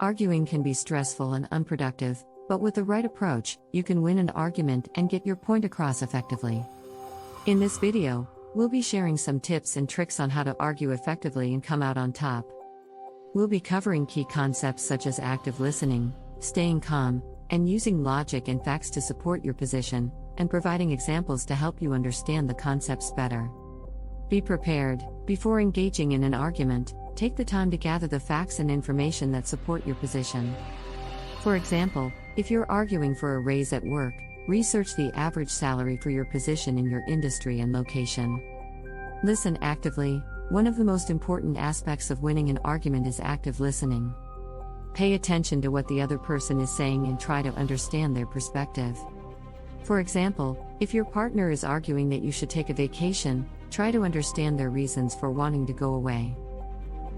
Arguing can be stressful and unproductive, but with the right approach, you can win an argument and get your point across effectively. In this video, we'll be sharing some tips and tricks on how to argue effectively and come out on top. We'll be covering key concepts such as active listening, staying calm, and using logic and facts to support your position, and providing examples to help you understand the concepts better. Be prepared. Before engaging in an argument, take the time to gather the facts and information that support your position. For example, if you're arguing for a raise at work, research the average salary for your position in your industry and location. Listen actively. One of the most important aspects of winning an argument is active listening. Pay attention to what the other person is saying and try to understand their perspective. For example, if your partner is arguing that you should take a vacation, try to understand their reasons for wanting to go away.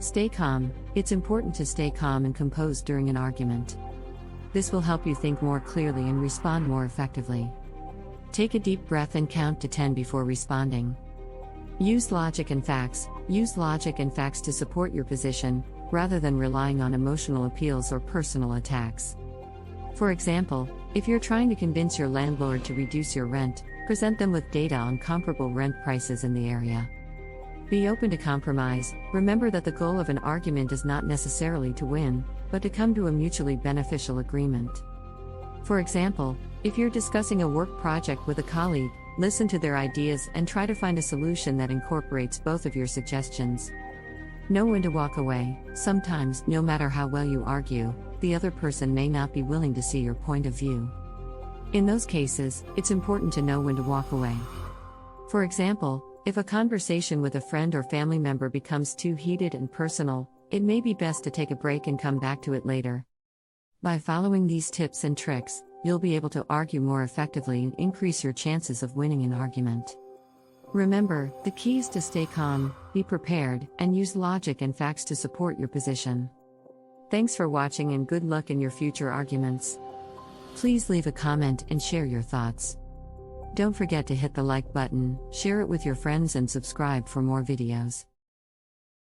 Stay calm. It's important to stay calm and composed during an argument. This will help you think more clearly and respond more effectively. Take a deep breath and count to 10 before responding. Use logic and facts. Use logic and facts to support your position, rather than relying on emotional appeals or personal attacks. For example, if you're trying to convince your landlord to reduce your rent, present them with data on comparable rent prices in the area. Be open to compromise. Remember that the goal of an argument is not necessarily to win, but to come to a mutually beneficial agreement. For example, if you're discussing a work project with a colleague, listen to their ideas and try to find a solution that incorporates both of your suggestions. Know when to walk away. Sometimes, no matter how well you argue, the other person may not be willing to see your point of view. In those cases, it's important to know when to walk away. For example, if a conversation with a friend or family member becomes too heated and personal, it may be best to take a break and come back to it later. By following these tips and tricks, you'll be able to argue more effectively and increase your chances of winning an argument. Remember, the key is to stay calm, be prepared, and use logic and facts to support your position. Thanks for watching and good luck in your future arguments. Please leave a comment and share your thoughts. Don't forget to hit the like button, share it with your friends and subscribe for more videos.